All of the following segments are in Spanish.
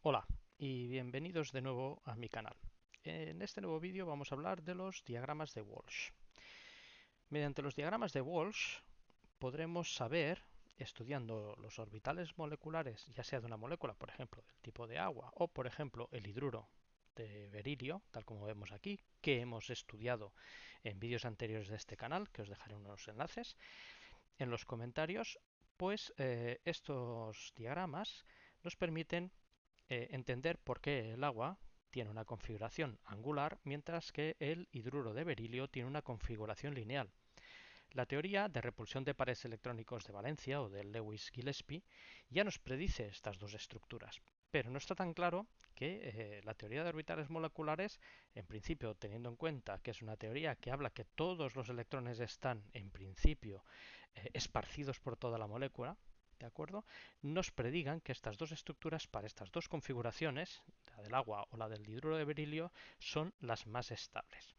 Hola y bienvenidos de nuevo a mi canal. En este nuevo vídeo vamos a hablar de los diagramas de Walsh. Mediante los diagramas de Walsh podremos saber, estudiando los orbitales moleculares, ya sea de una molécula, por ejemplo, del tipo de agua, o por ejemplo el hidruro de berilio, tal como vemos aquí, que hemos estudiado en vídeos anteriores de este canal, que os dejaré unos enlaces en los comentarios, pues estos diagramas nos permiten entender por qué el agua tiene una configuración angular mientras que el hidruro de berilio tiene una configuración lineal. La teoría de repulsión de pares electrónicos de Valencia o de Lewis-Gillespie ya nos predice estas dos estructuras, pero no está tan claro que la teoría de orbitales moleculares, en principio teniendo en cuenta que es una teoría que habla que todos los electrones están en principio esparcidos por toda la molécula, ¿de acuerdo? Nos predigan que estas dos estructuras para estas dos configuraciones, la del agua o la del hidruro de berilio, son las más estables.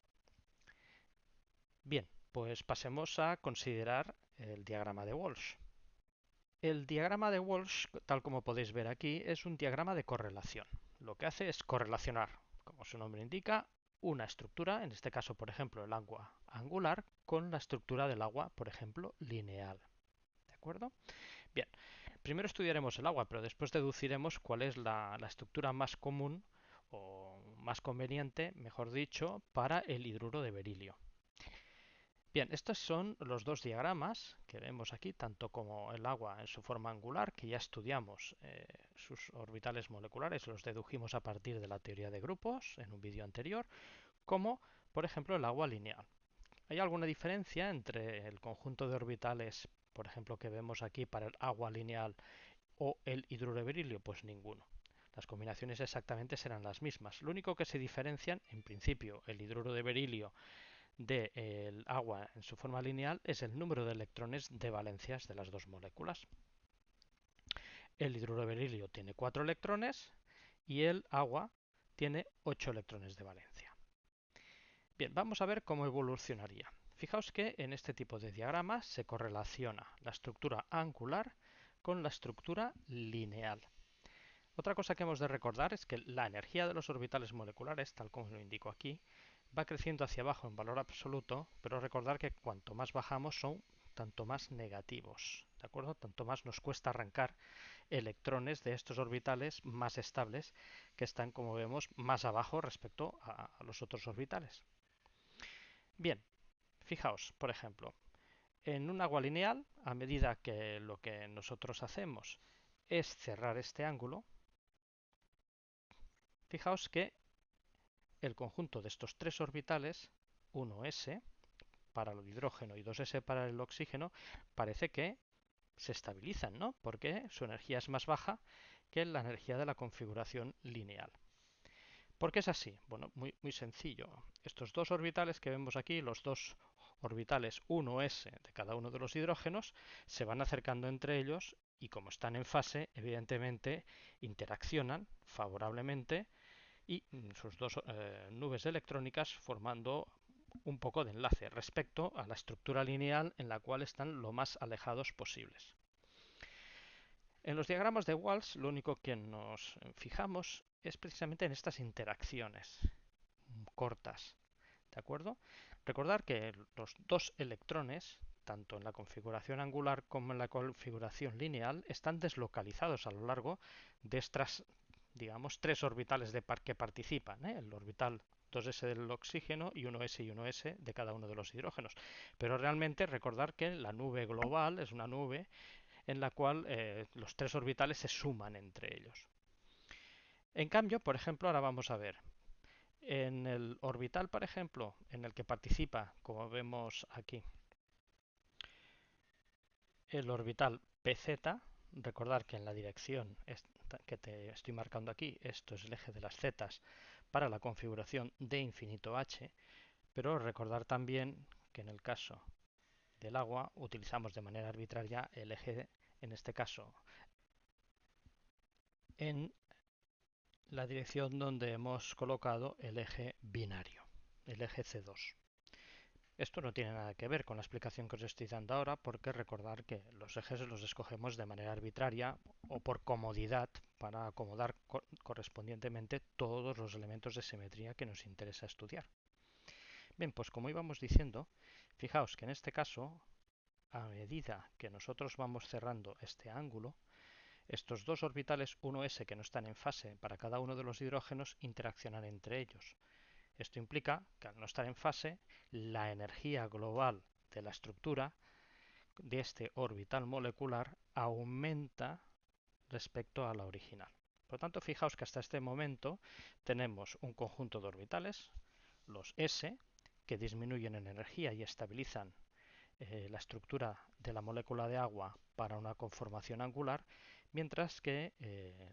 Bien, pues pasemos a considerar el diagrama de Walsh. El diagrama de Walsh, tal como podéis ver aquí, es un diagrama de correlación. Lo que hace es correlacionar, como su nombre indica, una estructura, en este caso, por ejemplo, el agua angular, con la estructura del agua, por ejemplo, lineal. ¿De acuerdo? Bien, primero estudiaremos el agua, pero después deduciremos cuál es la estructura más común o más conveniente, mejor dicho, para el hidruro de berilio. Bien, estos son los dos diagramas que vemos aquí, tanto como el agua en su forma angular, que ya estudiamos sus orbitales moleculares, los dedujimos a partir de la teoría de grupos en un vídeo anterior, como por ejemplo el agua lineal. ¿Hay alguna diferencia entre el conjunto de orbitales, por ejemplo, que vemos aquí para el agua lineal o el hidruro de berilio? Pues ninguno. Las combinaciones exactamente serán las mismas. Lo único que se diferencian, en principio, el hidruro de berilio del agua en su forma lineal es el número de electrones de valencias de las dos moléculas. El hidruro de berilio tiene 4 electrones y el agua tiene 8 electrones de valencia. Bien, vamos a ver cómo evolucionaría. Fijaos que en este tipo de diagramas se correlaciona la estructura angular con la estructura lineal. Otra cosa que hemos de recordar es que la energía de los orbitales moleculares, tal como lo indico aquí, va creciendo hacia abajo en valor absoluto, pero recordar que cuanto más bajamos son tanto más negativos, ¿de acuerdo? Tanto más nos cuesta arrancar electrones de estos orbitales más estables que están, como vemos, más abajo respecto a los otros orbitales. Bien, fijaos, por ejemplo, en un agua lineal, a medida que lo que nosotros hacemos es cerrar este ángulo, fijaos que el conjunto de estos tres orbitales, 1s para el hidrógeno y 2s para el oxígeno, parece que se estabilizan, ¿no? Porque su energía es más baja que la energía de la configuración lineal. ¿Por qué es así? Bueno, muy sencillo. Estos dos orbitales que vemos aquí, los dos orbitales 1s de cada uno de los hidrógenos, se van acercando entre ellos y como están en fase, evidentemente interaccionan favorablemente y sus dos nubes electrónicas formando un poco de enlace respecto a la estructura lineal en la cual están lo más alejados posibles. En los diagramas de Walsh lo único que nos fijamos es precisamente en estas interacciones cortas, ¿de acuerdo? Recordar que los dos electrones, tanto en la configuración angular como en la configuración lineal, están deslocalizados a lo largo de estas, digamos, tres orbitales que participan, ¿eh? El orbital 2s del oxígeno y 1s y 1s de cada uno de los hidrógenos. Pero realmente recordar que la nube global es una nube en la cual los tres orbitales se suman entre ellos. En cambio, por ejemplo, ahora vamos a ver, en el orbital, por ejemplo, en el que participa, como vemos aquí, el orbital PZ, recordar que en la dirección que te estoy marcando aquí, esto es el eje de las Z para la configuración de infinito H, pero recordar también que en el caso del agua utilizamos de manera arbitraria el eje, en este caso, en la dirección donde hemos colocado el eje binario, el eje C2. Esto no tiene nada que ver con la explicación que os estoy dando ahora, porque recordar que los ejes los escogemos de manera arbitraria o por comodidad para acomodar correspondientemente todos los elementos de simetría que nos interesa estudiar. Bien, pues como íbamos diciendo, fijaos que en este caso, a medida que nosotros vamos cerrando este ángulo, estos dos orbitales 1s que no están en fase para cada uno de los hidrógenos interaccionan entre ellos. Esto implica que al no estar en fase, la energía global de la estructura de este orbital molecular aumenta respecto a la original. Por lo tanto, fijaos que hasta este momento tenemos un conjunto de orbitales, los s, que disminuyen en energía y estabilizan la estructura de la molécula de agua para una conformación angular, mientras que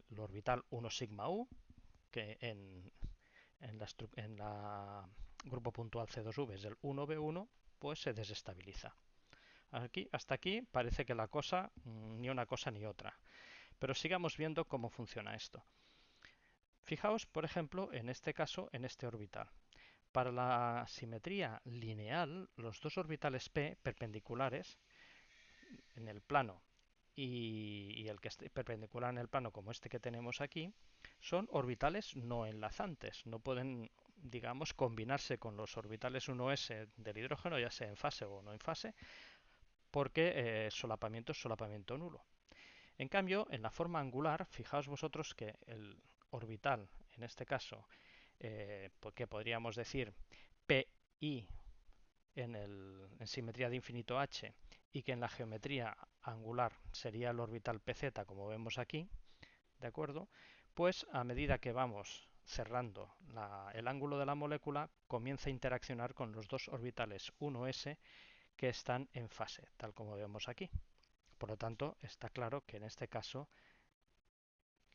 el orbital 1 sigma u, que en la grupo puntual C2V es el 1B1, pues se desestabiliza. Aquí, hasta aquí parece que la cosa ni una cosa ni otra. Pero sigamos viendo cómo funciona esto. Fijaos, por ejemplo, en este caso, en este orbital. Para la simetría lineal, los dos orbitales p perpendiculares en el plano y el que esté perpendicular en el plano, como este que tenemos aquí, son orbitales no enlazantes. No pueden, digamos, combinarse con los orbitales 1s del hidrógeno, ya sea en fase o no en fase, porque solapamiento es solapamiento nulo. En cambio, en la forma angular, fijaos vosotros que el orbital, en este caso, que podríamos decir PI en simetría de infinito h y que en la geometría angular sería el orbital PZ, como vemos aquí, ¿de acuerdo? Pues a medida que vamos cerrando el ángulo de la molécula, comienza a interaccionar con los dos orbitales 1s que están en fase, tal como vemos aquí. Por lo tanto, está claro que en este caso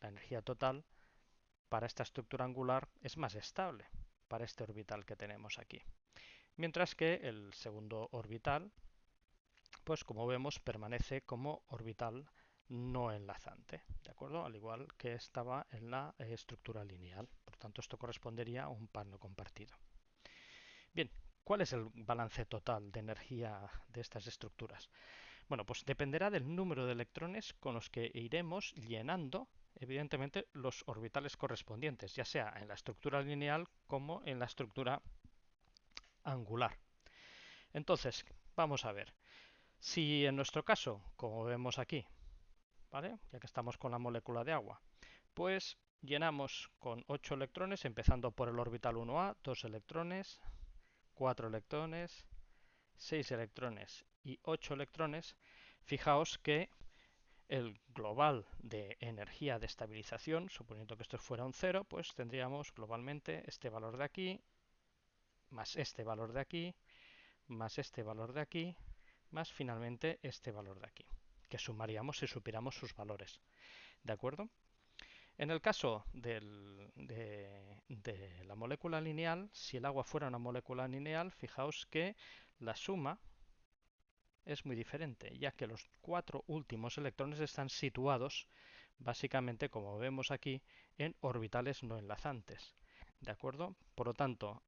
la energía total para esta estructura angular es más estable para este orbital que tenemos aquí. Mientras que el segundo orbital, pues como vemos, permanece como orbital no enlazante, ¿de acuerdo? Al igual que estaba en la estructura lineal. Por tanto, esto correspondería a un par no compartido. Bien, ¿cuál es el balance total de energía de estas estructuras? Bueno, pues dependerá del número de electrones con los que iremos llenando, evidentemente, los orbitales correspondientes, ya sea en la estructura lineal como en la estructura angular. Entonces, vamos a ver. Si en nuestro caso, como vemos aquí, ¿vale? Ya que estamos con la molécula de agua, pues llenamos con 8 electrones, empezando por el orbital 1A, 2 electrones, 4 electrones, 6 electrones y 8 electrones. Fijaos que el global de energía de estabilización, suponiendo que esto fuera un 0, pues tendríamos globalmente este valor de aquí, más este valor de aquí, más este valor de aquí, más finalmente este valor de aquí, que sumaríamos si supiéramos sus valores. ¿De acuerdo? En el caso de la molécula lineal, si el agua fuera una molécula lineal, fijaos que la suma es muy diferente, ya que los 4 últimos electrones están situados, básicamente, como vemos aquí, en orbitales no enlazantes. ¿De acuerdo? Por lo tanto,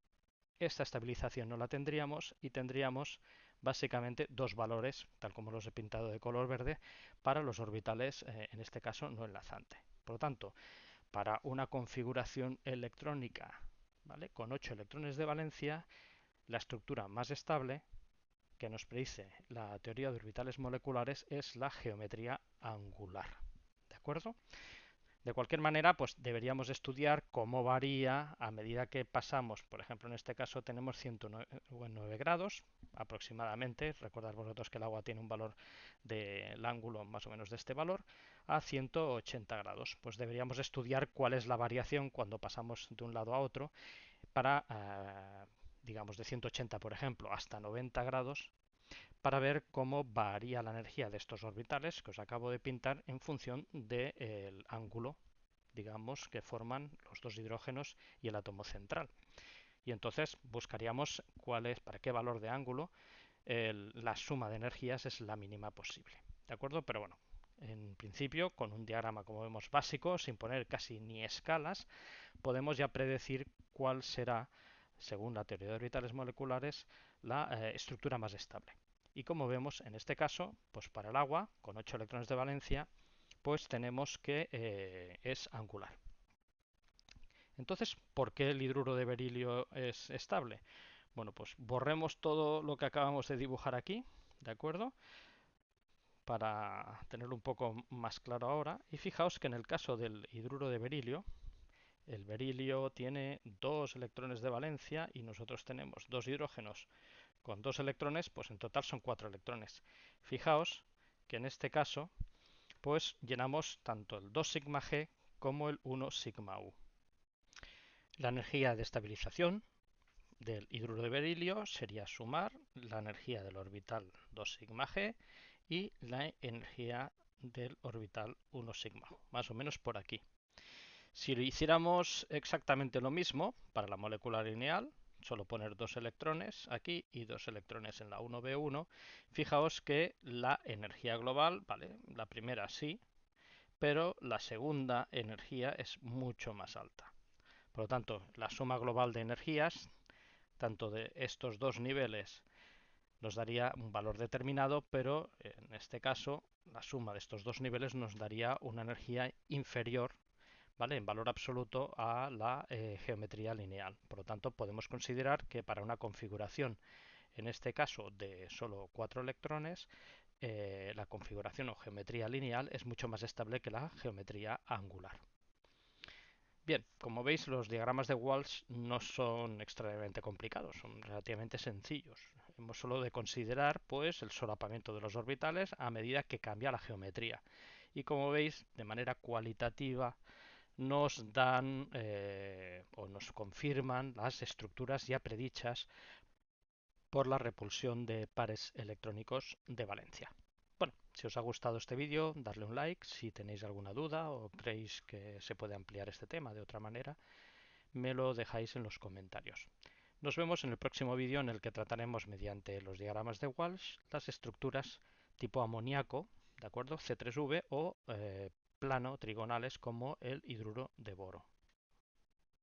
esta estabilización no la tendríamos y tendríamos básicamente dos valores, tal como los he pintado de color verde, para los orbitales, en este caso, no enlazante. Por lo tanto, para una configuración electrónica, ¿vale?, con 8 electrones de valencia, la estructura más estable que nos predice la teoría de orbitales moleculares es la geometría angular. ¿De acuerdo? De cualquier manera, pues deberíamos estudiar cómo varía a medida que pasamos. Por ejemplo, en este caso tenemos 109 grados aproximadamente. Recordad vosotros que el agua tiene un valor del ángulo más o menos de este valor a 180 grados. Pues deberíamos estudiar cuál es la variación cuando pasamos de un lado a otro para, digamos, de 180, por ejemplo, hasta 90 grados, para ver cómo varía la energía de estos orbitales que os acabo de pintar en función del ángulo, digamos, que forman los dos hidrógenos y el átomo central. Y entonces buscaríamos para qué valor de ángulo la suma de energías es la mínima posible. ¿De acuerdo? Pero bueno, en principio, con un diagrama, como vemos, básico, sin poner casi ni escalas, podemos ya predecir cuál será, según la teoría de orbitales moleculares, la estructura más estable. Y como vemos en este caso, pues para el agua, con 8 electrones de valencia, pues tenemos que es angular. Entonces, ¿por qué el hidruro de berilio es estable? Bueno, pues borremos todo lo que acabamos de dibujar aquí, ¿de acuerdo? Para tenerlo un poco más claro ahora. Y fijaos que en el caso del hidruro de berilio, el berilio tiene dos electrones de valencia y nosotros tenemos dos hidrógenos con dos electrones, pues en total son cuatro electrones. Fijaos que en este caso, pues llenamos tanto el 2 sigma G como el 1 sigma U. La energía de estabilización del hidruro de berilio sería sumar la energía del orbital 2 sigma G y la energía del orbital 1 sigma U, más o menos por aquí. Si lo hiciéramos exactamente lo mismo para la molécula lineal, solo poner dos electrones aquí y dos electrones en la 1b1, fijaos que la energía global, vale, la primera sí, pero la segunda energía es mucho más alta. Por lo tanto, la suma global de energías, tanto de estos dos niveles, nos daría un valor determinado, pero en este caso la suma de estos dos niveles nos daría una energía inferior, ¿vale?, en valor absoluto a la geometría lineal. Por lo tanto, podemos considerar que para una configuración, en este caso de solo cuatro electrones, la configuración o geometría lineal es mucho más estable que la geometría angular. Bien, como veis, los diagramas de Walsh no son extremadamente complicados, son relativamente sencillos. Hemos solo de considerar pues el solapamiento de los orbitales a medida que cambia la geometría. Y como veis, de manera cualitativa nos dan o nos confirman las estructuras ya predichas por la repulsión de pares electrónicos de valencia. Bueno, si os ha gustado este vídeo, darle un like. Si tenéis alguna duda o creéis que se puede ampliar este tema de otra manera, me lo dejáis en los comentarios. Nos vemos en el próximo vídeo en el que trataremos mediante los diagramas de Walsh las estructuras tipo amoníaco, ¿de acuerdo? C3V o plano trigonales como el hidruro de boro.